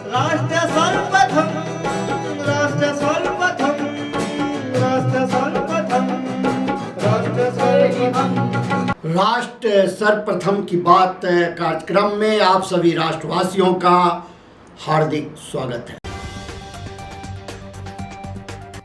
राष्ट्र सर्वप्रथम, राष्ट्र सर्वप्रथम, राष्ट्र सर्वप्रथम, राष्ट्र सर्वप्रथम। राष्ट्र सर्वप्रथम की बात कार्यक्रम में आप सभी राष्ट्रवासियों का हार्दिक स्वागत है।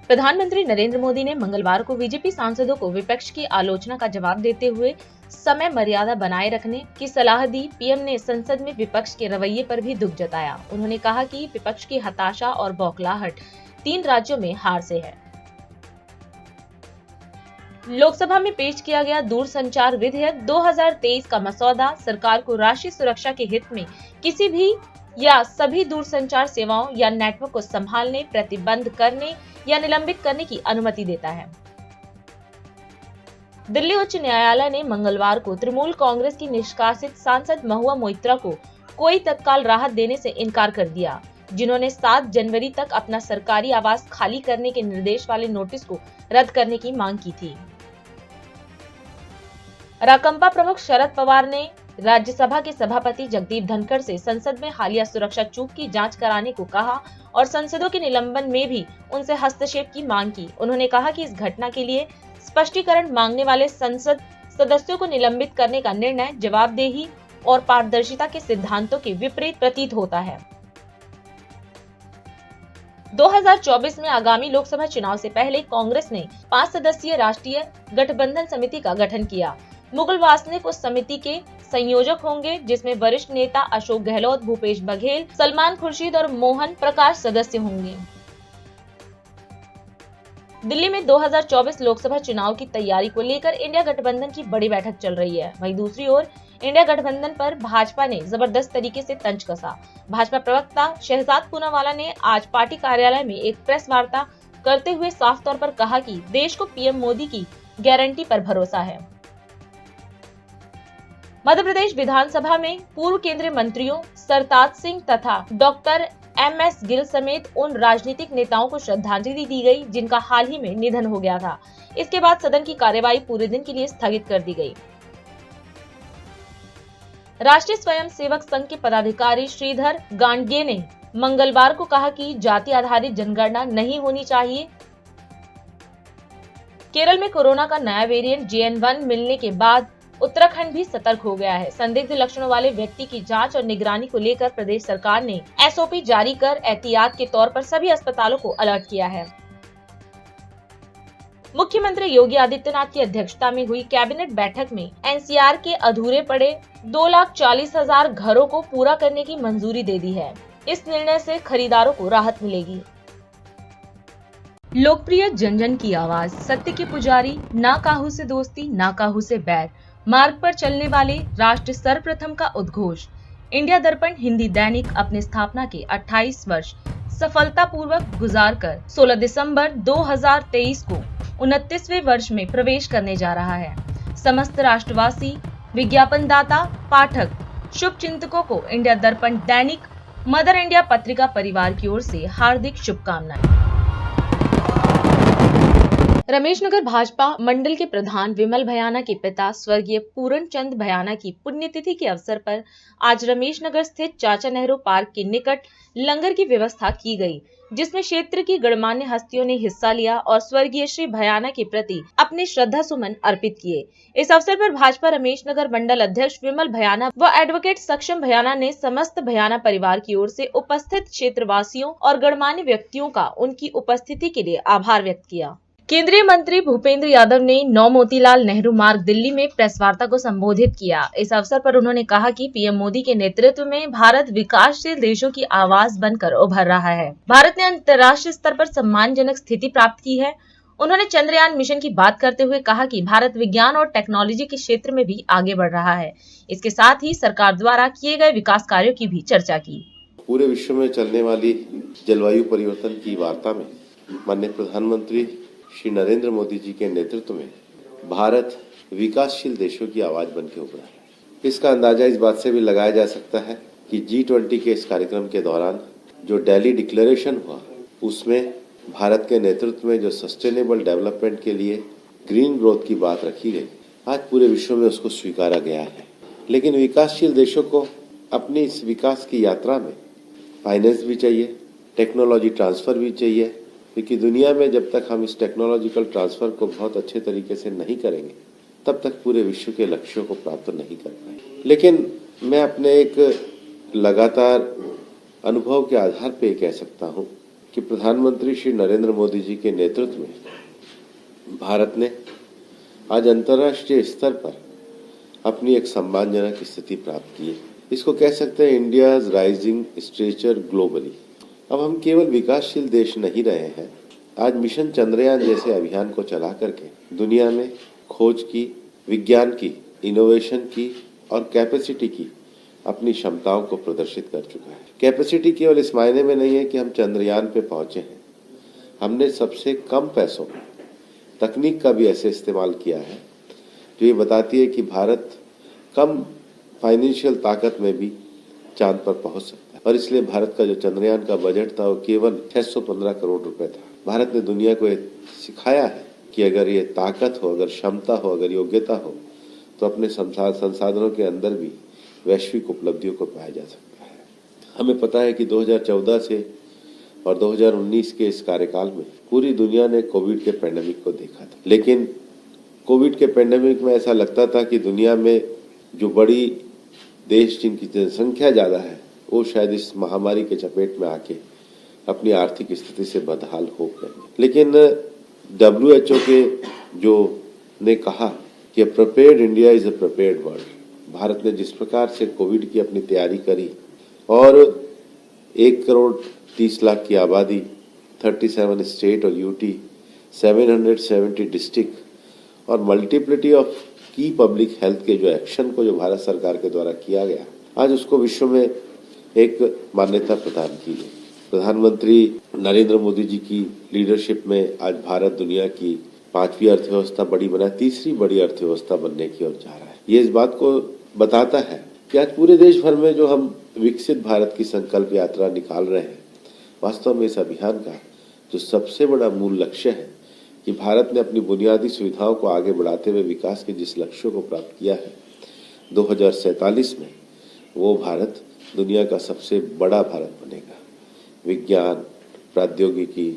प्रधानमंत्री नरेंद्र मोदी ने मंगलवार को बीजेपी सांसदों को विपक्ष की आलोचना का जवाब देते हुए समय मर्यादा बनाए रखने की सलाह दी। पीएम ने संसद में विपक्ष के रवैये पर भी दुख जताया। उन्होंने कहा कि विपक्ष की हताशा और बौखलाहट 3 राज्यों में हार से है। लोकसभा में पेश किया गया दूरसंचार विधेयक 2023 का मसौदा सरकार को राष्ट्रीय सुरक्षा के हित में किसी भी या सभी दूरसंचार सेवाओं या नेटवर्क को संभालने, प्रतिबंध करने या निलंबित करने की अनुमति देता है। दिल्ली उच्च न्यायालय ने मंगलवार को तृणमूल कांग्रेस की निष्कासित सांसद महुआ मोइत्रा को कोई तत्काल राहत देने से इनकार कर दिया, जिन्होंने 7 जनवरी तक अपना सरकारी आवास खाली करने के निर्देश वाले नोटिस को रद्द करने की मांग की थी। राकांपा प्रमुख शरद पवार ने राज्यसभा के सभापति जगदीप धनखड़ से संसद में हालिया सुरक्षा चूक की जांच कराने को कहा और सांसदों के निलंबन में भी उनसे हस्तक्षेप की मांग की। उन्होंने कहा कि इस घटना के लिए स्पष्टीकरण मांगने वाले संसद सदस्यों को निलंबित करने का निर्णय जवाबदेही और पारदर्शिता के सिद्धांतों के विपरीत प्रतीत होता है। 2024 में आगामी लोकसभा चुनाव से पहले कांग्रेस ने 5 सदस्यीय राष्ट्रीय गठबंधन समिति का गठन किया। मुकुल वासनिक उस समिति के संयोजक होंगे, जिसमें वरिष्ठ नेता अशोक गहलोत, भूपेश बघेल, सलमान खुर्शीद और मोहन प्रकाश सदस्य होंगे। दिल्ली में 2024 लोकसभा चुनाव की तैयारी को लेकर इंडिया गठबंधन की बड़ी बैठक चल रही है। वहीं दूसरी ओर इंडिया गठबंधन पर भाजपा ने जबरदस्त तरीके से तंज कसा। भाजपा प्रवक्ता शहजाद पूनावाला ने आज पार्टी कार्यालय में एक प्रेस वार्ता करते हुए साफ तौर पर कहा कि देश को पीएम मोदी की गारंटी पर भरोसा है। मध्य प्रदेश विधानसभा में पूर्व केंद्रीय मंत्रियों सरताज सिंह तथा डॉक्टर एमएस गिल समेत उन राजनीतिक नेताओं को श्रद्धांजलि दी गई जिनका हाल ही में निधन हो गया था। इसके बाद सदन की कार्यवाही पूरे दिन के लिए स्थगित कर दी गई। राष्ट्रीय स्वयंसेवक संघ के पदाधिकारी श्रीधर गांडगे ने मंगलवार को कहा कि जाति आधारित जनगणना नहीं होनी चाहिए। केरल में कोरोना का नया वेरिएंट JN1 मिलने के बाद उत्तराखंड भी सतर्क हो गया है। संदिग्ध लक्षणों वाले व्यक्ति की जांच और निगरानी को लेकर प्रदेश सरकार ने SOP जारी कर एहतियात के तौर पर सभी अस्पतालों को अलर्ट किया है। मुख्यमंत्री योगी आदित्यनाथ की अध्यक्षता में हुई कैबिनेट बैठक में NCR के अधूरे पड़े 2,40,000 घरों को पूरा करने की मंजूरी दे दी है। इस निर्णय से खरीदारों को राहत मिलेगी। लोकप्रिय जन जन की आवाज, सत्य के पुजारी, ना काहू से दोस्ती ना काहू से बैर, मार्ग पर चलने वाले, राष्ट्र सर्वप्रथम का उद्घोष। इंडिया दर्पण हिंदी दैनिक अपने स्थापना के 28 वर्ष सफलतापूर्वक गुजारकर 16 दिसंबर 2023 को 29वें वर्ष में प्रवेश करने जा रहा है। समस्त राष्ट्रवासी, विज्ञापनदाता, पाठक, शुभ चिंतकों को इंडिया दर्पण दैनिक मदर इंडिया पत्रिका परिवार की ओर से हार्दिक शुभकामनाएं। रमेशनगर भाजपा मंडल के प्रधान विमल भयाना के पिता स्वर्गीय पूरण चंद भयाना की पुण्यतिथि के अवसर पर आज रमेशनगर स्थित चाचा नेहरू पार्क के निकट लंगर की व्यवस्था की गई, जिसमें क्षेत्र की गणमान्य हस्तियों ने हिस्सा लिया और स्वर्गीय श्री भयाना के प्रति अपने श्रद्धा सुमन अर्पित किए। इस अवसर पर भाजपा रमेशनगर मंडल अध्यक्ष विमल भयाना व एडवोकेट सक्षम भयाना ने समस्त भयाना परिवार की ओर से उपस्थित क्षेत्रवासियों और गणमान्य व्यक्तियों का उनकी उपस्थिति के लिए आभार व्यक्त किया। केंद्रीय मंत्री भूपेंद्र यादव ने 9 मोतीलाल नेहरू मार्ग दिल्ली में प्रेस वार्ता को संबोधित किया। इस अवसर पर उन्होंने कहा कि पीएम मोदी के नेतृत्व में भारत विकासशील देशों की आवाज बनकर उभर रहा है। भारत ने अंतर्राष्ट्रीय स्तर पर सम्मानजनक स्थिति प्राप्त की है। उन्होंने चंद्रयान मिशन की बात करते हुए कहा कि भारत विज्ञान और टेक्नोलॉजी के क्षेत्र में भी आगे बढ़ रहा है। इसके साथ ही सरकार द्वारा किए गए विकास कार्यों की भी चर्चा की। पूरे विश्व में चलने वाली जलवायु परिवर्तन की वार्ता में माननीय प्रधानमंत्री श्री नरेंद्र मोदी जी के नेतृत्व में भारत विकासशील देशों की आवाज बनकर उभरा है। इसका अंदाजा इस बात से भी लगाया जा सकता है कि G20 के इस कार्यक्रम के दौरान जो दिल्ली डिक्लेरेशन हुआ, उसमें भारत के नेतृत्व में जो सस्टेनेबल डेवलपमेंट के लिए ग्रीन ग्रोथ की बात रखी गई, आज पूरे विश्व में उसको स्वीकारा गया है। लेकिन विकासशील देशों को अपनी इस विकास की यात्रा में फाइनेंस भी चाहिए, टेक्नोलॉजी ट्रांसफर भी चाहिए, क्योंकि दुनिया में जब तक हम इस टेक्नोलॉजिकल ट्रांसफर को बहुत अच्छे तरीके से नहीं करेंगे तब तक पूरे विश्व के लक्ष्यों को प्राप्त नहीं कर पाएंगे। लेकिन मैं अपने एक लगातार अनुभव के आधार पर कह सकता हूं कि प्रधानमंत्री श्री नरेंद्र मोदी जी के नेतृत्व में भारत ने आज अंतर्राष्ट्रीय स्तर पर अपनी एक सम्मानजनक स्थिति प्राप्त की है। इसको कह सकते हैं इंडियाज राइजिंग स्टेचर ग्लोबली। अब हम केवल विकासशील देश नहीं रहे हैं, आज मिशन चंद्रयान जैसे अभियान को चला करके दुनिया में खोज की, विज्ञान की, इनोवेशन की और कैपेसिटी की अपनी क्षमताओं को प्रदर्शित कर चुका है। कैपेसिटी केवल इस मायने में नहीं है कि हम चंद्रयान पे पहुंचे हैं, हमने सबसे कम पैसों में तकनीक का भी ऐसे इस्तेमाल किया है जो ये बताती है कि भारत कम फाइनेंशियल ताकत में भी चांद पर पहुंच सकता है। और इसलिए भारत का जो चंद्रयान का बजट था वो केवल 615 करोड़ रुपए था। भारत ने दुनिया को सिखाया है कि अगर ये ताकत हो, अगर क्षमता हो, अगर योग्यता हो तो अपने संसाधनों के अंदर भी वैश्विक उपलब्धियों को पाया जा सकता है। हमें पता है कि 2014 से और 2019 के इस कार्यकाल में पूरी दुनिया ने कोविड के पैंडेमिक को देखा था, लेकिन कोविड के पैंडेमिक में ऐसा लगता था कि दुनिया में जो बड़ी देश जिनकी जनसंख्या ज़्यादा है वो शायद इस महामारी के चपेट में आके अपनी आर्थिक स्थिति से बदहाल हो गए। लेकिन WHO के जो ने कहा कि prepared India is a prepared world. Bharat ने जिस प्रकार से कोविड की अपनी तैयारी करी और 1 करोड़ 30 लाख की आबादी, 37 स्टेट और यूटी, 770 डिस्ट्रिक्ट और मल्टीप्लिटी ऑफ की पब्लिक हेल्थ के जो एक्शन को जो भारत सरकार के द्वारा किया गया, आज उसको विश्व में एक मान्यता प्रदान की गई। प्रधानमंत्री नरेंद्र मोदी जी की लीडरशिप में आज भारत दुनिया की 5वीं अर्थव्यवस्था बड़ी बना, 3री बड़ी अर्थव्यवस्था बनने की ओर जा रहा है। ये इस बात को बताता है कि आज पूरे देश भर में जो हम विकसित भारत की संकल्प यात्रा निकाल रहे हैं, वास्तव में इस अभियान का जो सबसे बड़ा मूल लक्ष्य है कि भारत ने अपनी बुनियादी सुविधाओं को आगे बढ़ाते हुए विकास के जिस लक्ष्यों को प्राप्त किया है 2047 में, वो भारत दुनिया का सबसे बड़ा भारत बनेगा। विज्ञान, प्रौद्योगिकी,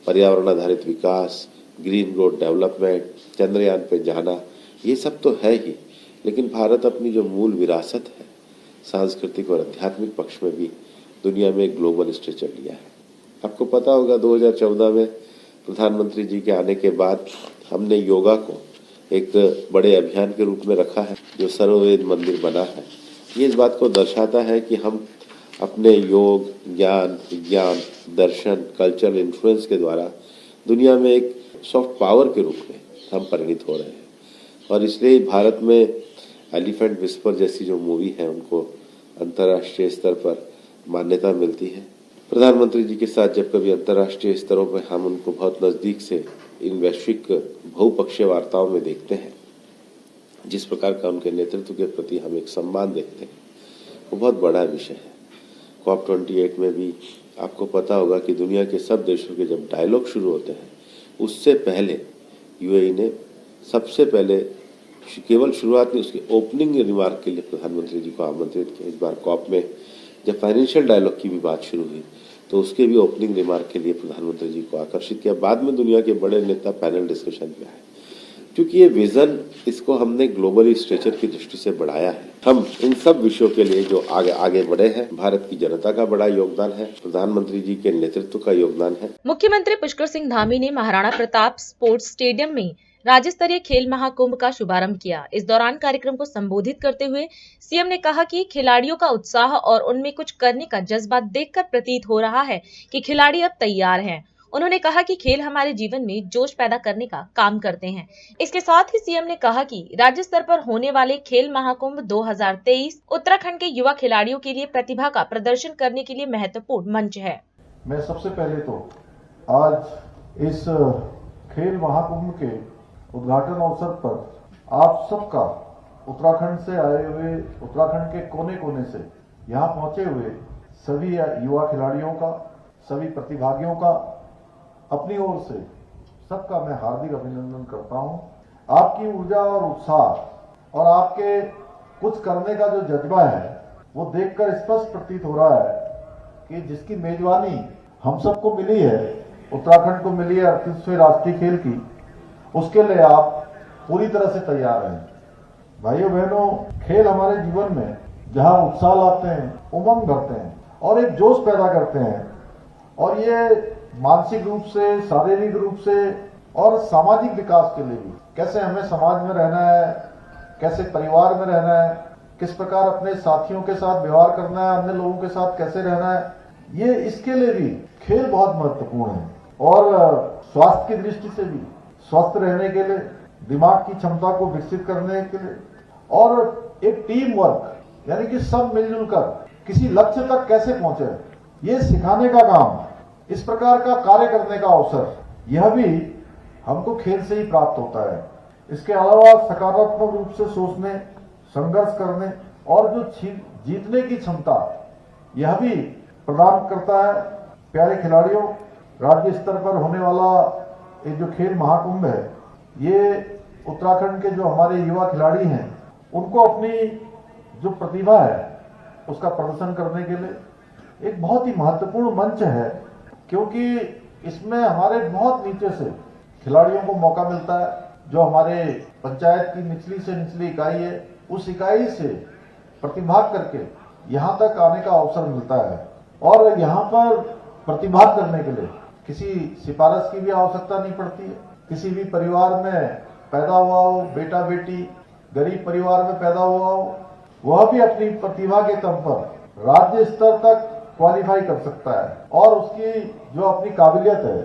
पर्यावरण आधारित विकास, ग्रीन ग्रोथ डेवलपमेंट, चंद्रयान पे जाना, ये सब तो है ही, लेकिन भारत अपनी जो मूल विरासत है सांस्कृतिक और आध्यात्मिक पक्ष में भी दुनिया में एक ग्लोबल स्टेचर लिया है। आपको पता होगा 2014 में प्रधानमंत्री जी के आने के बाद हमने योगा को एक बड़े अभियान के रूप में रखा है, जो सर्ववेद मंदिर बना है। ये इस बात को दर्शाता है कि हम अपने योग, ज्ञान, विज्ञान, दर्शन, कल्चरल इन्फ्लुएंस के द्वारा दुनिया में एक सॉफ्ट पावर के रूप में हम परिणित हो रहे हैं। और इसलिए भारत में एलिफेंट विस्पर जैसी जो मूवी है उनको अंतर्राष्ट्रीय स्तर पर मान्यता मिलती है। प्रधानमंत्री जी के साथ जब कभी अंतर्राष्ट्रीय स्तरों पर हम उनको बहुत नज़दीक से इन वैश्विक बहुपक्षीय वार्ताओं में देखते हैं, जिस प्रकार का उनके नेतृत्व के प्रति हम एक सम्मान देखते हैं, वो बहुत बड़ा विषय है। COP28 में भी आपको पता होगा कि दुनिया के सब देशों के जब डायलॉग शुरू होते हैं, उससे पहले UAE ने सबसे पहले केवल शुरुआत में उसके ओपनिंग रिमार्क के लिए प्रधानमंत्री जी को आमंत्रित किया। इस बार COP में जब फाइनेंशियल डायलॉग की भी बात शुरू हुई तो उसके भी ओपनिंग रिमार्क के लिए प्रधानमंत्री जी को आकर्षित किया। बाद में दुनिया के बड़े नेता पैनल डिस्कशन पे आए। क्योंकि ये विजन, इसको हमने ग्लोबली स्ट्रेचर की दृष्टि से बढ़ाया है। हम इन सब विषयों के लिए जो आगे बढ़े हैं, भारत की जनता का बड़ा योगदान है, प्रधानमंत्री जी के नेतृत्व का योगदान है। मुख्यमंत्री पुष्कर सिंह धामी ने महाराणा प्रताप स्पोर्ट्स स्टेडियम में राज्य स्तरीय खेल महाकुंभ का शुभारंभ किया। इस दौरान कार्यक्रम को संबोधित करते हुए सीएम ने कहा कि खिलाड़ियों का उत्साह और उनमें कुछ करने का जज्बा देखकर प्रतीत हो रहा है कि खिलाड़ी अब तैयार हैं। उन्होंने कहा कि खेल हमारे जीवन में जोश पैदा करने का काम करते हैं। इसके साथ ही सीएम ने कहा कि राज्य स्तर पर होने वाले खेल महाकुंभ 2023 उत्तराखंड के युवा खिलाड़ियों के लिए प्रतिभा का प्रदर्शन करने के लिए महत्वपूर्ण मंच है। मैं सबसे पहले तो आज इस खेल महाकुंभ के उद्घाटन अवसर पर आप सबका, उत्तराखंड से आए हुए, उत्तराखंड के कोने कोने से यहाँ पहुंचे हुए सभी युवा खिलाड़ियों का, सभी प्रतिभागियों का अपनी ओर से सबका मैं हार्दिक अभिनंदन करता हूं। आपकी ऊर्जा और उत्साह और आपके कुछ करने का जो जज्बा है वो देखकर स्पष्ट प्रतीत हो रहा है कि जिसकी मेजबानी हम सबको मिली है, उत्तराखंड को मिली है 38वें राष्ट्रीय खेल की, उसके लिए आप पूरी तरह से तैयार हैं। भाइयों बहनों, खेल हमारे जीवन में जहां उत्साह लाते हैं, उमंग भरते हैं और एक जोश पैदा करते हैं, और ये मानसिक रूप से, शारीरिक रूप से और सामाजिक विकास के लिए भी, कैसे हमें समाज में रहना है, कैसे परिवार में रहना है, किस प्रकार अपने साथियों के साथ व्यवहार करना है, अन्य लोगों के साथ कैसे रहना है, ये इसके लिए भी खेल बहुत महत्वपूर्ण है। और स्वास्थ्य की दृष्टि से भी, स्वस्थ रहने के लिए, दिमाग की क्षमता को विकसित करने के लिए, और एक टीम वर्क यानी कि सब मिलजुल कर किसी लक्ष्य तक कैसे पहुंचे, ये सिखाने का काम, इस प्रकार का कार्य करने का अवसर, यह भी हमको खेल से ही प्राप्त होता है। इसके अलावा सकारात्मक रूप से सोचने, संघर्ष करने और जो जीतने की क्षमता, यह भी प्रदान करता है। प्यारे खिलाड़ियों, राज्य स्तर पर होने वाला ये जो खेल महाकुंभ है, ये उत्तराखंड के जो हमारे युवा खिलाड़ी हैं, उनको अपनी जो प्रतिभा है उसका प्रदर्शन करने के लिए एक बहुत ही महत्वपूर्ण मंच है, क्योंकि इसमें हमारे बहुत नीचे से खिलाड़ियों को मौका मिलता है। जो हमारे पंचायत की निचली से निचली इकाई है, उस इकाई से प्रतिभाग करके यहाँ तक आने का अवसर मिलता है, और यहाँ पर प्रतिभाग करने के लिए किसी सिफारिश की भी आवश्यकता नहीं पड़ती है। किसी भी परिवार में पैदा हुआ हो, बेटा बेटी गरीब परिवार में पैदा हुआ हो, वह भी अपनी प्रतिभा के दम पर राज्य स्तर तक क्वालिफाई कर सकता है, और उसकी जो अपनी काबिलियत है,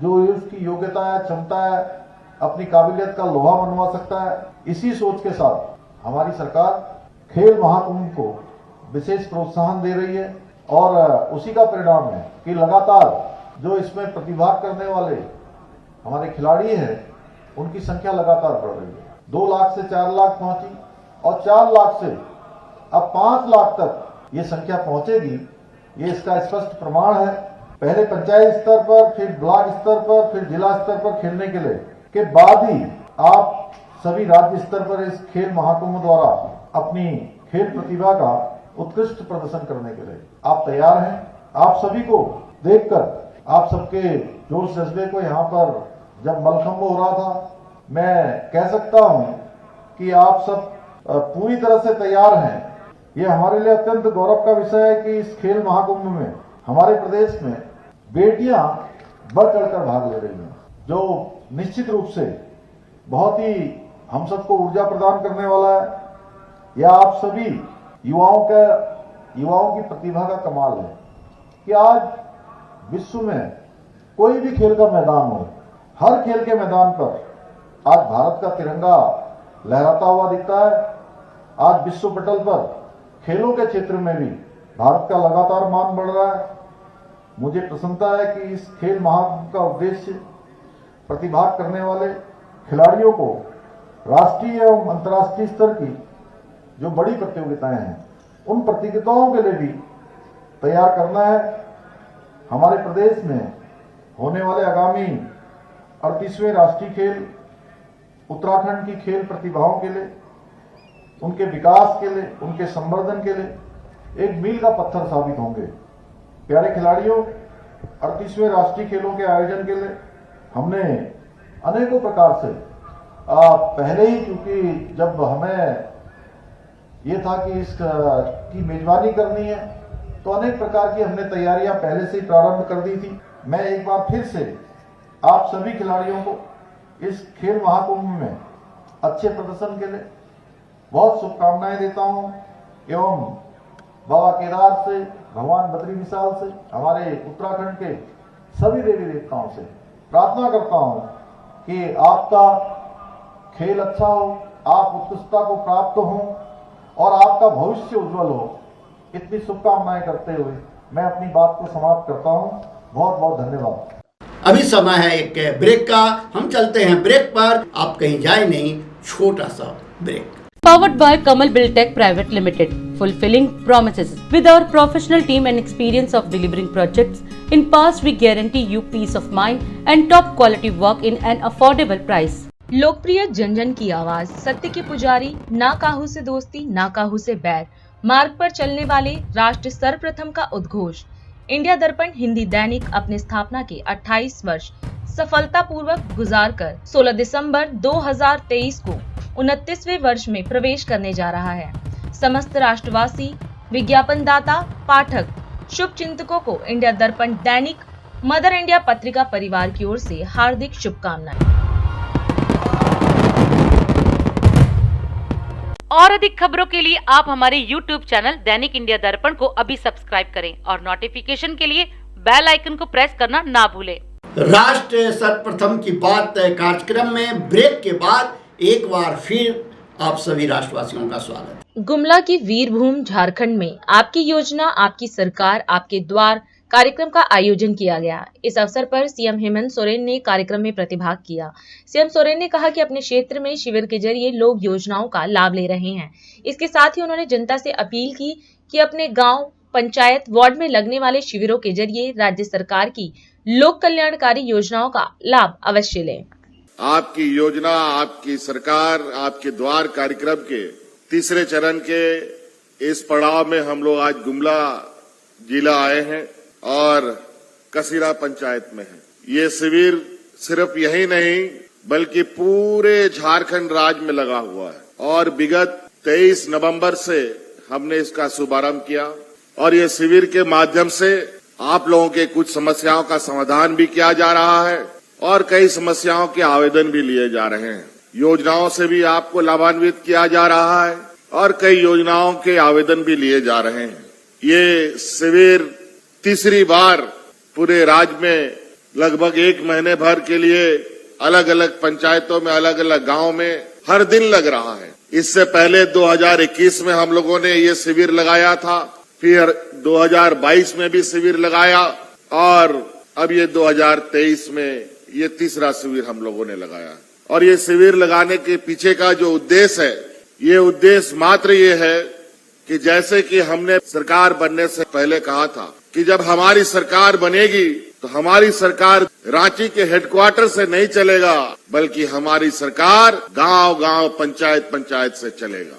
जो उसकी योग्यता है, क्षमता है, अपनी काबिलियत का लोहा मनवा सकता है। इसी सोच के साथ हमारी सरकार खेल महाकुंभ को विशेष प्रोत्साहन दे रही है, और उसी का परिणाम है कि लगातार जो इसमें प्रतिभाग करने वाले हमारे खिलाड़ी हैं, उनकी संख्या लगातार बढ़ रही है। 2 लाख से 4 लाख पहुंची, और 4 लाख से अब 5 लाख तक ये संख्या पहुंचेगी, ये इसका स्पष्ट प्रमाण है। पहले पंचायत स्तर पर, फिर ब्लॉक स्तर पर, फिर जिला स्तर पर खेलने के लिए के बाद ही आप सभी राज्य स्तर पर इस खेल महाकुंभ द्वारा अपनी खेल प्रतिभा का उत्कृष्ट प्रदर्शन करने के लिए आप तैयार हैं। आप सभी को देखकर, आप सबके जोश जज्बे को यहाँ पर जब मलखंभ हो रहा था, मैं कह सकता हूँ कि आप सब पूरी तरह से तैयार हैं। ये हमारे लिए अत्यंत गौरव का विषय है कि इस खेल महाकुंभ में हमारे प्रदेश में बेटियां बढ़ चढ़कर भाग ले रही हैं, जो निश्चित रूप से बहुत ही हम सबको ऊर्जा प्रदान करने वाला है। यह आप सभी युवाओं की प्रतिभा का कमाल है कि आज विश्व में कोई भी खेल का मैदान हो, हर खेल के मैदान पर आज भारत का तिरंगा लहराता हुआ दिखता है। आज विश्व पटल पर खेलों के क्षेत्र में भी भारत का लगातार मान बढ़ रहा है। मुझे प्रसन्नता है कि इस खेल महाकुंभ का उद्देश्य प्रतिभाग करने वाले खिलाड़ियों को राष्ट्रीय एवं अंतर्राष्ट्रीय स्तर की जो बड़ी प्रतियोगिताएं हैं, उन प्रतियोगिताओं के लिए भी तैयार करना है। हमारे प्रदेश में होने वाले आगामी 38वें राष्ट्रीय खेल उत्तराखंड की खेल प्रतिभाओं के लिए, उनके विकास के लिए, उनके संवर्धन के लिए एक मील का पत्थर साबित होंगे। प्यारे खिलाड़ियों, 38वें राष्ट्रीय खेलों के आयोजन के लिए हमने अनेकों प्रकार से पहले ही, क्योंकि जब हमें ये था कि इसकी मेजबानी करनी है, तो अनेक प्रकार की हमने तैयारियां पहले से ही प्रारंभ कर दी थी। मैं एक बार फिर से आप सभी खिलाड़ियों को इस खेल महाकुंभ में अच्छे प्रदर्शन के लिए बहुत शुभकामनाएं देता हूं, एवं बाबा केदार से, भगवान बद्री विशाल से, हमारे उत्तराखंड के सभी देवी देवताओं से प्रार्थना करता हूं कि आपका खेल अच्छा हो, आप उत्कृष्टता को प्राप्त हो और आपका भविष्य उज्जवल हो। इतनी शुभकामनाएं करते हुए मैं अपनी बात को समाप्त करता हूं। बहुत बहुत धन्यवाद। अभी समय है एक ब्रेक का, हम चलते हैं ब्रेक पर, आप कहीं जाए नहीं, छोटा सा break. Powered by Kamal Buildtech Private Limited, fulfilling promises. With our professional team and experience of delivering projects, in past we guarantee you peace of mind and top quality work in an affordable price. लोकप्रिय जन जन की आवाज, सत्य के पुजारी, ना काहू से दोस्ती ना काहू से बैर, मार्ग पर चलने वाले, राष्ट्र सर्वप्रथम का उद्घोष, इंडिया दर्पण हिंदी दैनिक अपनी स्थापना के 28 वर्ष सफलतापूर्वक गुजारकर 16 दिसंबर 2023 को 29वें वर्ष में प्रवेश करने जा रहा है। समस्त राष्ट्रवासी, विज्ञापनदाता, पाठक, शुभ चिंतकों को इंडिया दर्पण दैनिक मदर इंडिया पत्रिका परिवार की ओर से हार्दिक शुभकामनाएं। और अधिक खबरों के लिए आप हमारे YouTube चैनल दैनिक इंडिया दर्पण को अभी सब्सक्राइब करें और नोटिफिकेशन के लिए बेल आइकन को प्रेस करना ना भूलें। राष्ट्र सर्वप्रथम की बात कार्यक्रम में ब्रेक के बाद एक बार फिर आप सभी राष्ट्रवासियों का स्वागत। गुमला की वीरभूमि झारखंड में आपकी योजना, आपकी सरकार, आपके द्वार कार्यक्रम का आयोजन किया गया। इस अवसर पर सीएम हेमंत सोरेन ने कार्यक्रम में प्रतिभाग किया। सीएम सोरेन ने कहा कि अपने क्षेत्र में शिविर के जरिए लोग योजनाओं का लाभ ले रहे हैं। इसके साथ ही उन्होंने जनता से अपील की कि अपने गांव, पंचायत, वार्ड में लगने वाले शिविरों के जरिए राज्य सरकार की लोक कल्याणकारी योजनाओं का लाभ अवश्य लें। आपकी योजना, आपकी सरकार, आपके द्वार कार्यक्रम के तीसरे चरण के इस पड़ाव में हम लोग आज गुमला जिला आए हैं और कसीरा पंचायत में है। ये शिविर सिर्फ यही नहीं बल्कि पूरे झारखंड राज्य में लगा हुआ है और विगत 23 नवंबर से हमने इसका शुभारंभ किया और ये शिविर के माध्यम से आप लोगों के कुछ समस्याओं का समाधान भी किया जा रहा है और कई समस्याओं के आवेदन भी लिए जा रहे हैं। योजनाओं से भी आपको लाभान्वित किया जा रहा है और कई योजनाओं के आवेदन भी लिए जा रहे हैं। ये शिविर तीसरी बार पूरे राज्य में लगभग एक महीने भर के लिए अलग अलग पंचायतों में, अलग अलग गांव में हर दिन लग रहा है। इससे पहले 2021 में हम लोगों ने ये शिविर लगाया था, फिर 2022 में भी शिविर लगाया और अब ये 2023 में ये तीसरा शिविर हम लोगों ने लगाया। और ये शिविर लगाने के पीछे का जो उद्देश्य है, ये उद्देश्य मात्र ये है कि जैसे कि हमने सरकार बनने से पहले कहा था कि जब हमारी सरकार बनेगी तो हमारी सरकार रांची के हेडक्वार्टर से नहीं चलेगा बल्कि हमारी सरकार गांव-गांव, पंचायत-पंचायत से चलेगा।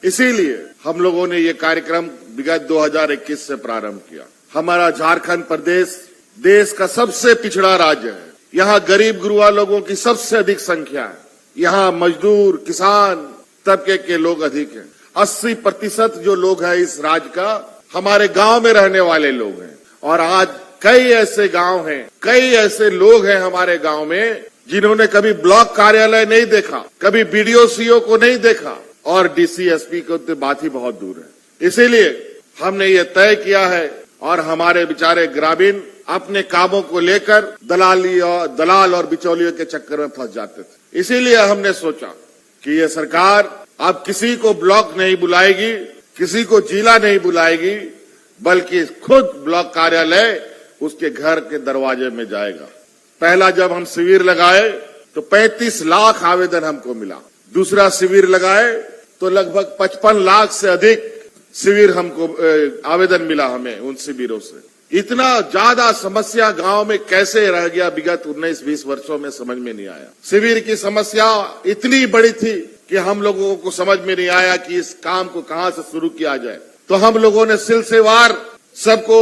इसीलिए हम लोगों ने ये कार्यक्रम विगत 2021 से प्रारंभ किया। हमारा झारखंड प्रदेश देश का सबसे पिछड़ा राज्य है। यहाँ गरीब गुरुआ लोगों की सबसे अधिक संख्या है। यहाँ मजदूर, किसान तबके के लोग अधिक हैं। 80% जो लोग हैं इस राज्य का हमारे गांव में रहने वाले लोग हैं और आज कई ऐसे गांव हैं, कई ऐसे लोग हैं हमारे गांव में जिन्होंने कभी ब्लॉक कार्यालय नहीं देखा, कभी बीडीओ सीओ को नहीं देखा और डीसी एसपी को तो बात ही बहुत दूर है। इसीलिए हमने ये तय किया है और हमारे बेचारे ग्रामीण अपने कामों को लेकर दलाल और बिचौलियों के चक्कर में फंस जाते थे। इसीलिए हमने सोचा कि ये सरकार अब किसी को ब्लॉक नहीं बुलाएगी, किसी को जिला नहीं बुलाएगी, बल्कि खुद ब्लॉक कार्यालय उसके घर के दरवाजे में जाएगा। पहला जब हम शिविर लगाए तो 35 लाख आवेदन हमको मिला। दूसरा शिविर लगाए तो लगभग 55 लाख से अधिक शिविर हमको आवेदन मिला हमें उन शिविरों से। इतना ज्यादा समस्या गांव में कैसे रह गया विगत 19-20 वर्षों में समझ में नहीं आया। शिविर की समस्या इतनी बड़ी थी कि हम लोगों को समझ में नहीं आया कि इस काम को कहां से शुरू किया जाए। तो हम लोगों ने सिलसिलेवार सबको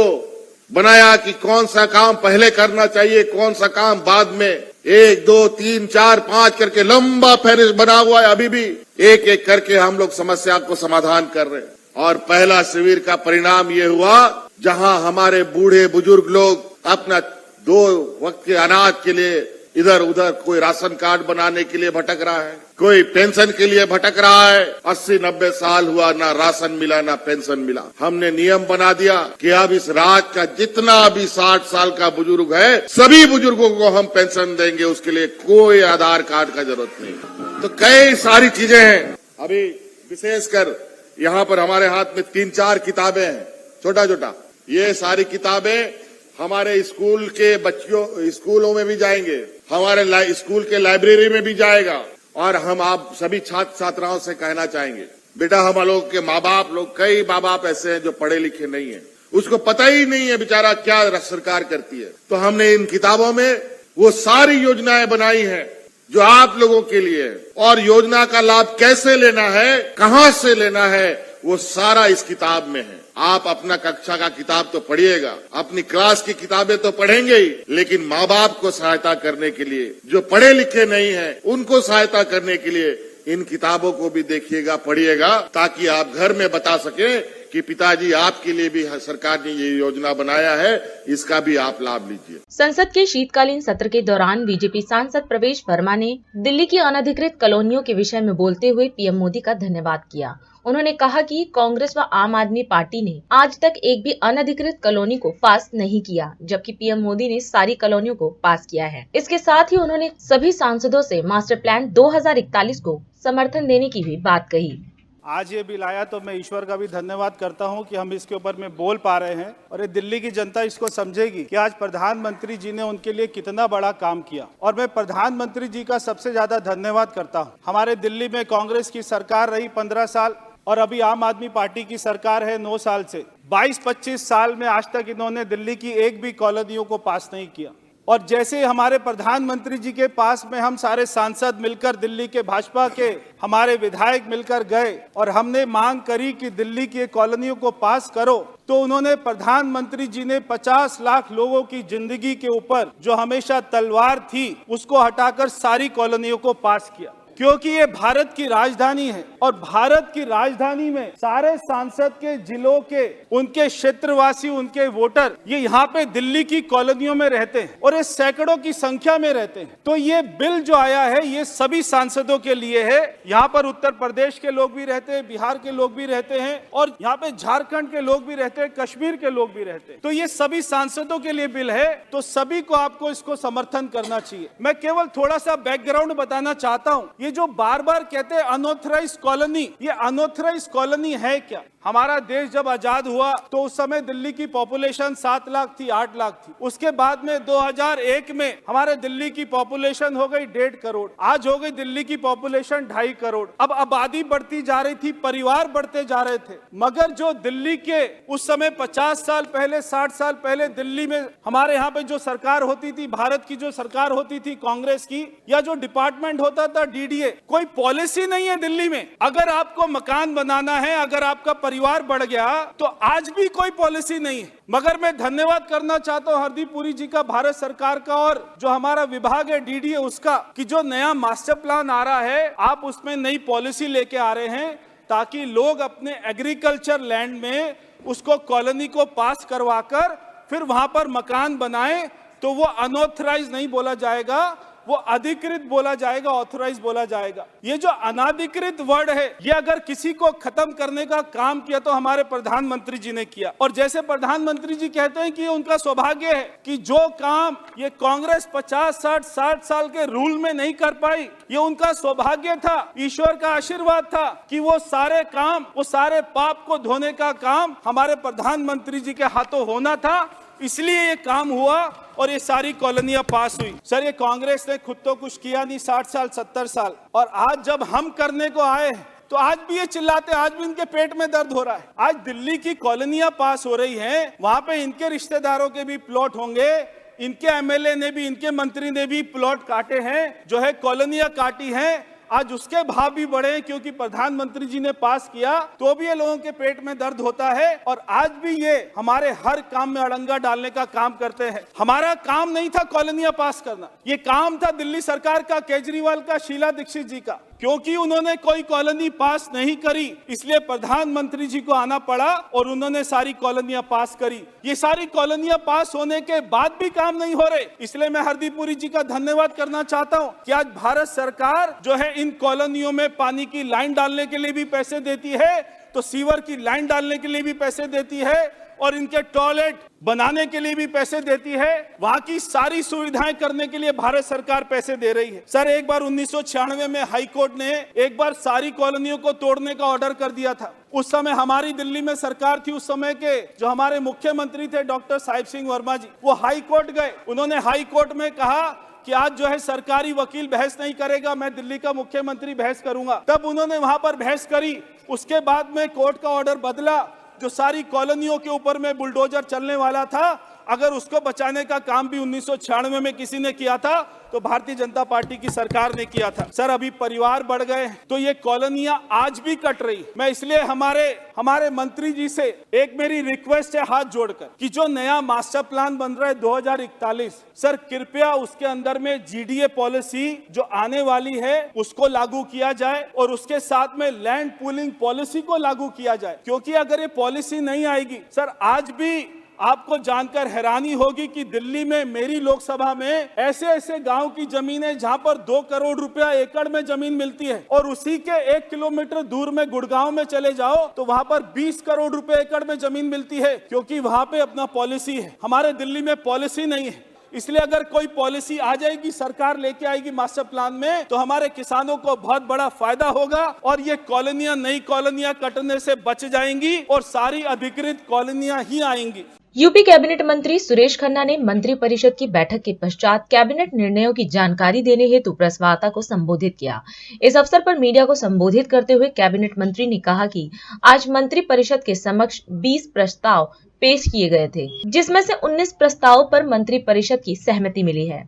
बनाया कि कौन सा काम पहले करना चाहिए, कौन सा काम बाद में। 1, 2, 3, 4, 5 करके लंबा फहरिस्त बना हुआ है। अभी भी एक एक करके हम लोग समस्या को समाधान कर रहे हैं। और पहला शिविर का परिणाम ये हुआ जहां हमारे बूढ़े बुजुर्ग लोग अपना 2 वक्त के अनाज के लिए इधर उधर, कोई राशन कार्ड बनाने के लिए भटक रहा है, कोई पेंशन के लिए भटक रहा है। 80-90 साल हुआ, ना राशन मिला ना पेंशन मिला। हमने नियम बना दिया कि अब इस राज्य का जितना भी 60 साल का बुजुर्ग है, सभी बुजुर्गों को हम पेंशन देंगे। उसके लिए कोई आधार कार्ड का जरूरत नहीं। तो कई सारी चीजें हैं। अभी विशेषकर यहाँ पर हमारे हाथ में 3-4 किताबें हैं, छोटा छोटा। ये सारी किताबें हमारे स्कूल के बच्चों, स्कूलों में भी जाएंगे, हमारे स्कूल के लाइब्रेरी में भी जाएगा। और हम आप सभी छात्र छात्राओं से कहना चाहेंगे, बेटा हम लोग के माँ बाप लोग, कई माँ बाप ऐसे हैं जो पढ़े लिखे नहीं है, उसको पता ही नहीं है बेचारा क्या सरकार करती है। तो हमने इन किताबों में वो सारी योजनाएं बनाई हैं जो आप लोगों के लिए है, और योजना का लाभ कैसे लेना है, कहां से लेना है, वो सारा इस किताब में है। आप अपना कक्षा का किताब तो पढ़िएगा, अपनी क्लास की किताबें तो पढ़ेंगे ही, लेकिन माँ बाप को सहायता करने के लिए, जो पढ़े लिखे नहीं है उनको सहायता करने के लिए इन किताबों को भी देखिएगा, पढ़िएगा, ताकि आप घर में बता सकें कि पिताजी आपके लिए भी सरकार ने ये योजना बनाया है, इसका भी आप लाभ लीजिए। संसद के शीतकालीन सत्र के दौरान बीजेपी सांसद प्रवेश वर्मा ने दिल्ली की अनधिकृत कॉलोनियों के विषय में बोलते हुए पीएम मोदी का धन्यवाद किया। उन्होंने कहा कि कांग्रेस व आम आदमी पार्टी ने आज तक एक भी अनधिकृत कॉलोनी को पास नहीं किया, जबकि पीएम मोदी ने सारी कॉलोनियों को पास किया है। इसके साथ ही उन्होंने सभी सांसदों से मास्टर प्लान 2041 को समर्थन देने की भी बात कही। आज ये बिल आया तो मैं ईश्वर का भी धन्यवाद करता हूं कि हम इसके ऊपर में बोल पा रहे हैं और ये दिल्ली की जनता इसको समझेगी कि आज प्रधानमंत्री जी ने उनके लिए कितना बड़ा काम किया। और मैं प्रधानमंत्री जी का सबसे ज्यादा धन्यवाद करता हूं। हमारे दिल्ली में कांग्रेस की सरकार रही 15 साल और अभी आम आदमी पार्टी की सरकार है 9 साल से। 22-25 साल में आज तक इन्होंने दिल्ली की एक भी कॉलोनियों को पास नहीं किया। और जैसे हमारे प्रधानमंत्री जी के पास में हम सारे सांसद मिलकर, दिल्ली के भाजपा के हमारे विधायक मिलकर गए और हमने मांग करी कि दिल्ली की कॉलोनियों को पास करो, तो उन्होंने, प्रधानमंत्री जी ने 50 लाख लोगों की जिंदगी के ऊपर जो हमेशा तलवार थी उसको हटाकर सारी कॉलोनियों को पास किया। क्योंकि ये भारत की राजधानी है और भारत की राजधानी में सारे सांसद के जिलों के, उनके क्षेत्रवासी, उनके वोटर ये यहाँ पे दिल्ली की कॉलोनियों में रहते हैं और ये सैकड़ों की संख्या में रहते हैं। तो ये बिल जो आया है ये सभी सांसदों के लिए है। यहाँ पर उत्तर प्रदेश के लोग भी रहते हैं, बिहार के लोग भी रहते हैं और यहाँ पे झारखंड के लोग भी रहते हैं, कश्मीर के लोग भी रहते हैं। तो ये सभी सांसदों के लिए बिल है, तो सभी को आपको इसको समर्थन करना चाहिए। मैं केवल थोड़ा सा बैकग्राउंड बताना चाहता हूँ। ये जो बार बार कहते हैं अनऑथराइज्ड कॉलोनी, ये अनऑथराइज्ड कॉलोनी है क्या? हमारा देश जब आजाद हुआ तो उस समय दिल्ली की पॉपुलेशन 7 लाख थी, 8 लाख थी। उसके बाद में 2001 में हमारे दिल्ली की पॉपुलेशन हो गई 1.5 करोड़। आज हो गई दिल्ली की पॉपुलेशन 2.5 करोड़। अब आबादी बढ़ती जा रही थी, परिवार बढ़ते जा रहे थे, मगर जो दिल्ली के उस समय 50 साल पहले, 60 साल पहले दिल्ली में हमारे यहाँ पे जो सरकार होती थी, भारत की जो सरकार होती थी कांग्रेस की, या जो डिपार्टमेंट होता था डीडीए, कोई पॉलिसी नहीं है दिल्ली में। अगर आपको मकान बनाना है, अगर आपका परिवार बढ़ गया तो आज भी कोई पॉलिसी नहीं है। मगर मैं धन्यवाद करना चाहता हूं हरदीप पुरी जी का, भारत सरकार का, और जो हमारा विभाग है डीडीए उसका, कि जो नया मास्टर प्लान आ रहा है आप उसमें नई पॉलिसी लेके आ रहे हैं ताकि लोग अपने एग्रीकल्चर लैंड में उसको कॉलोनी को पास करवाकर फिर वहां पर मकान बनाएं। तो वो अनऑथराइज नहीं बोला जाएगा, वो अधिकृत बोला जाएगा, ऑथराइज बोला जाएगा। ये जो अनाधिकृत वर्ड है ये अगर किसी को खत्म करने का काम किया तो हमारे प्रधानमंत्री जी ने किया। और जैसे प्रधानमंत्री जी कहते हैं कि ये उनका सौभाग्य है कि जो काम ये कांग्रेस 50-60 साल के रूल में नहीं कर पाई, ये उनका सौभाग्य था, ईश्वर का आशीर्वाद था कि वो सारे काम, वो सारे पाप को धोने का काम हमारे प्रधानमंत्री जी के हाथों होना था, इसलिए ये काम हुआ और ये सारी कॉलोनियां पास हुई। सर, ये कांग्रेस ने खुद तो कुछ किया नहीं 60 साल 70 साल, और आज जब हम करने को आए तो आज भी ये चिल्लाते, आज भी इनके पेट में दर्द हो रहा है। आज दिल्ली की कॉलोनियां पास हो रही हैं, वहां पे इनके रिश्तेदारों के भी प्लॉट होंगे, इनके एमएलए ने भी, इनके मंत्री ने भी प्लॉट काटे हैं, जो है कॉलोनियां काटी हैं। आज उसके भाव भी बढ़े क्योंकि प्रधानमंत्री जी ने पास किया, तो भी ये लोगों के पेट में दर्द होता है। और आज भी ये हमारे हर काम में अड़ंगा डालने का काम करते हैं। हमारा काम नहीं था कॉलोनियां पास करना, ये काम था दिल्ली सरकार का, केजरीवाल का, शीला दीक्षित जी का। क्योंकि उन्होंने कोई कॉलोनी पास नहीं करी इसलिए प्रधानमंत्री जी को आना पड़ा और उन्होंने सारी कॉलोनियां पास करी। ये सारी कॉलोनियां पास होने के बाद भी काम नहीं हो रहे, इसलिए मैं हरदीप पुरी जी का धन्यवाद करना चाहता हूं कि आज भारत सरकार जो है इन कॉलोनियों में पानी की लाइन डालने के लिए भी पैसे देती है, तो सीवर की लाइन डालने के लिए भी पैसे देती है, और इनके टॉयलेट बनाने के लिए भी पैसे देती है। वहां की सारी सुविधाएं करने के लिए भारत सरकार पैसे दे रही है। सर, एक बार 1996 में हाई कोर्ट ने एक बार सारी कॉलोनियों को तोड़ने का ऑर्डर कर दिया था। उस समय हमारी दिल्ली में सरकार थी, उस समय के जो हमारे मुख्यमंत्री थे डॉक्टर साहिब सिंह वर्मा जी, वो हाई कोर्ट गए। उन्होंने हाई कोर्ट में कहा कि आज जो है सरकारी वकील बहस नहीं करेगा, मैं दिल्ली का मुख्यमंत्री बहस करूंगा। तब उन्होंने वहां पर बहस करी, उसके बाद में कोर्ट का ऑर्डर बदला। जो सारी कॉलोनियों के ऊपर में बुलडोजर चलने वाला था, अगर उसको बचाने का काम भी 1996 में किसी ने किया था तो तो भारतीय जनता पार्टी की सरकार ने किया था। सर अभी परिवार बढ़ गए तो ये कॉलोनियां आज भी कट रही। मैं इसलिए हमारे मंत्री जी से एक मेरी रिक्वेस्ट है हाथ जोड़कर कि जो नया मास्टर प्लान बन रहा है 2041, सर कृपया उसके अंदर में जीडीए पॉलिसी जो आने वाली है उसको लागू किया जाए और उसके साथ में लैंड पूलिंग पॉलिसी को लागू किया जाए, क्योंकि अगर ये पॉलिसी नहीं आएगी सर, आज भी आपको जानकर हैरानी होगी कि दिल्ली में मेरी लोकसभा में ऐसे ऐसे गांव की जमीन है जहां पर 2 करोड़ रुपया एकड़ में जमीन मिलती है, और उसी के 1 किलोमीटर दूर में गुड़गांव में चले जाओ तो वहां पर 20 करोड़ रुपए एकड़ में जमीन मिलती है, क्योंकि वहां पे अपना पॉलिसी है। हमारे दिल्ली में पॉलिसी नहीं है। इसलिए अगर कोई पॉलिसी आ जाएगी, सरकार लेके आएगी मास्टर प्लान में, तो हमारे किसानों को बहुत बड़ा फायदा होगा और ये कॉलोनियां, नई कॉलोनियां कटने से बच जाएंगी और सारी अधिकृत कॉलोनियां ही आएंगी। यूपी कैबिनेट मंत्री सुरेश खन्ना ने मंत्री परिषद की बैठक के पश्चात कैबिनेट निर्णयों की जानकारी देने हेतु प्रेस वार्ता को संबोधित किया। इस अवसर पर मीडिया को संबोधित करते हुए कैबिनेट मंत्री ने कहा कि आज मंत्री परिषद के समक्ष 20 प्रस्ताव पेश किए गए थे, जिसमें से 19 प्रस्तावों पर मंत्री परिषद की सहमति मिली है।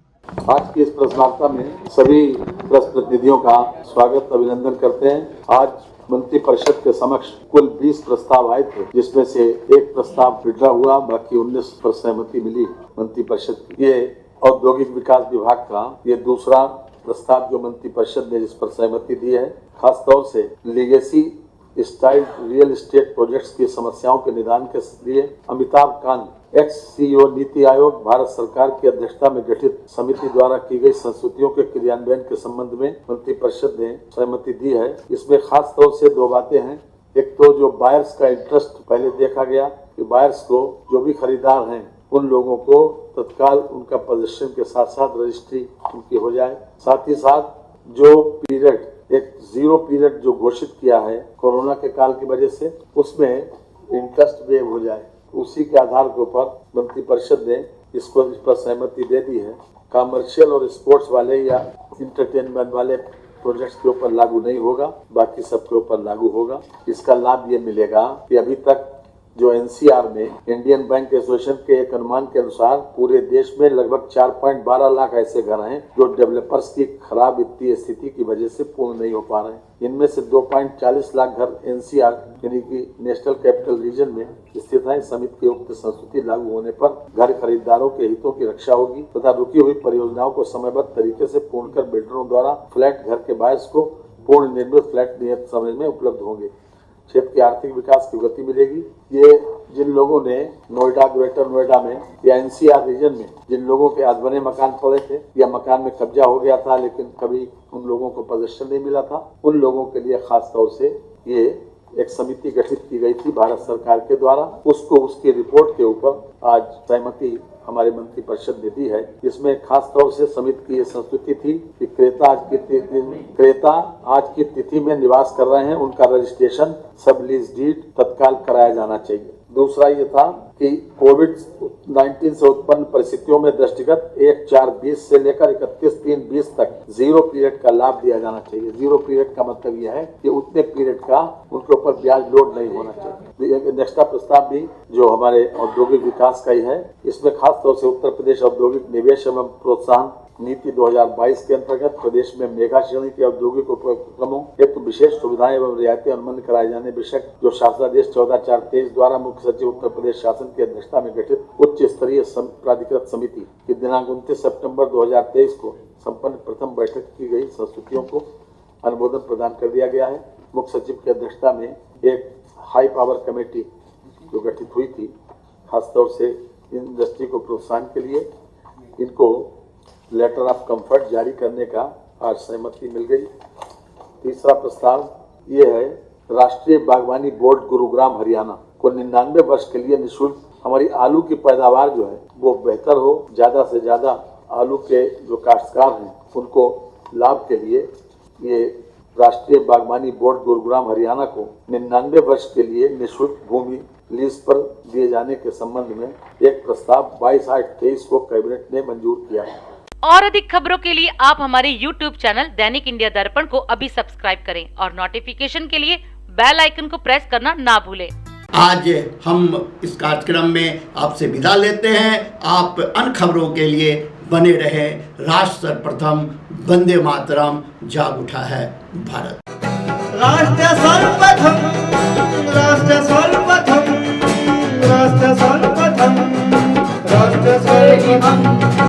आज की इस प्रेस वार्ता में सभी प्रेस प्रतिनिधियों का स्वागत अभिनंदन करते हैं। आज मंत्री परिषद के समक्ष कुल 20 प्रस्ताव आए थे, जिसमें से एक प्रस्ताव विड्रॉ हुआ, बाकी 19 पर सहमति मिली मंत्री परिषद की। ये औद्योगिक विकास विभाग का ये दूसरा प्रस्ताव जो मंत्री परिषद ने जिस पर सहमति दी है। खासतौर से legacy style real estate projects की समस्याओं के निदान के लिए अमिताभ कांत, एक्स सीईओ नीति आयोग, भारत सरकार की अध्यक्षता में गठित समिति द्वारा की गई संस्तुतियों के क्रियान्वयन के संबंध में मंत्री परिषद ने सहमति दी है। इसमें खास तौर से 2 बातें हैं। एक तो जो बायर्स का इंटरेस्ट पहले देखा गया कि बायर्स को, जो भी खरीदार हैं, उन लोगों को तत्काल उनका पोजीशन के साथ साथ रजिस्ट्री उनकी हो जाए। साथ ही साथ जो पीरियड, एक 0 पीरियड जो घोषित किया है कोरोना के काल की वजह से, उसमें इंटरेस्ट वेव हो जाए। उसी के आधार के ऊपर मंत्री परिषद ने इस पर सहमति दे दी है। कमर्शियल और स्पोर्ट्स वाले या इंटरटेनमेंट वाले प्रोजेक्ट्स के ऊपर लागू नहीं होगा, बाकी सबके ऊपर लागू होगा। इसका लाभ ये मिलेगा कि अभी तक जो एनसीआर में इंडियन बैंक एसोसिएशन के एक अनुमान के अनुसार पूरे देश में लगभग 4.12 लाख ऐसे घर हैं जो डेवलपर्स की खराब वित्तीय स्थिति की वजह से पूर्ण नहीं हो पा रहे हैं। इनमें से 2.40 लाख घर एनसीआर यानी कि नेशनल कैपिटल रीजन में स्थित है। समिति की उक्त संस्तुति लागू होने पर घर खरीदारों के हितों की रक्षा होगी तथा रुकी हुई परियोजनाओं को समयबद्ध तरीके से पूर्ण कर बिल्डरों द्वारा फ्लैट घर के बायर्स को पूर्ण निर्मित फ्लैट नियत समय में उपलब्ध होंगे। क्षेत्र के आर्थिक विकास की गति मिलेगी। ये जिन लोगों ने नोएडा, ग्रेटर नोएडा में या एनसीआर रीजन में जिन लोगों के आज बने मकान पड़े थे या मकान में कब्जा हो गया था लेकिन कभी उन लोगों को पोजीशन नहीं मिला था, उन लोगों के लिए खास तौर से ये एक समिति गठित की गई थी भारत सरकार के द्वारा। उसको उसकी रिपोर्ट के ऊपर आज सहमति हमारे मंत्री परिषद ने दी है। इसमें खास तौर से समिति की ये संस्तुति थी कि क्रेता आज की तिथि में निवास कर रहे हैं, उनका रजिस्ट्रेशन सब लीज डीड तत्काल कराया जाना चाहिए। दूसरा ये था कि कोविड-19 से उत्पन्न परिस्थितियों में दृष्टिगत 1/4/20 से लेकर 31/3/20 तक 0 पीरियड का लाभ दिया जाना चाहिए। 0 पीरियड का मतलब यह है कि उतने पीरियड का उनके ऊपर ब्याज लोड नहीं होना चाहिए। नेक्स्ट प्रस्ताव भी जो हमारे औद्योगिक विकास का ही है, इसमें खास तौर से उत्तर प्रदेश औद्योगिक निवेश एवं प्रोत्साहन नीति 2022 के अंतर्गत प्रदेश में मेगा श्रेणी के औद्योगिक उपक्रमों हेतु विशेष सुविधाएं एवं रियायतें अनुबंध कराए जाने विषय जो शासनादेश 14/4/23 द्वारा मुख्य सचिव उत्तर प्रदेश शासन की अध्यक्षता में गठित उच्च स्तरीय प्राधिकृत समिति की दिनांक 29 सितंबर 2023 को संपन्न प्रथम बैठक की गई संस्तुतियों को अनुमोदन प्रदान कर दिया गया है। मुख्य सचिव की अध्यक्षता में एक हाई पावर कमेटी जो गठित हुई थी, खासतौर से इंडस्ट्री को प्रोत्साहन के लिए इनको लेटर ऑफ कंफर्ट जारी करने का आज सहमति मिल गई। तीसरा प्रस्ताव ये है, राष्ट्रीय बागवानी बोर्ड गुरुग्राम हरियाणा को 99 वर्ष के लिए निःशुल्क हमारी आलू की पैदावार जो है वो बेहतर हो, ज्यादा से ज्यादा आलू के जो काश्तकार हैं उनको लाभ के लिए ये राष्ट्रीय बागवानी बोर्ड गुरुग्राम हरियाणा को 99 वर्ष के लिए निःशुल्क भूमि लीज पर दिए जाने के संबंध में एक प्रस्ताव 22/8/23 को कैबिनेट ने मंजूर किया है। और अधिक खबरों के लिए आप हमारे YouTube चैनल दैनिक इंडिया दर्पण को अभी सब्सक्राइब करें और नोटिफिकेशन के लिए बेल आइकन को प्रेस करना ना भूलें। आज हम इस कार्यक्रम में आपसे विदा लेते हैं। आप अन्य खबरों के लिए बने रहे। राष्ट्र सर्वप्रथम, वंदे मातरम, जाग उठा है भारत। राष्ट्र सर्वप्रथम, राष्ट्र सर्वप्रथम, राष्ट्र सर्वप्रथम, राष्ट्र सर्वप्रथम।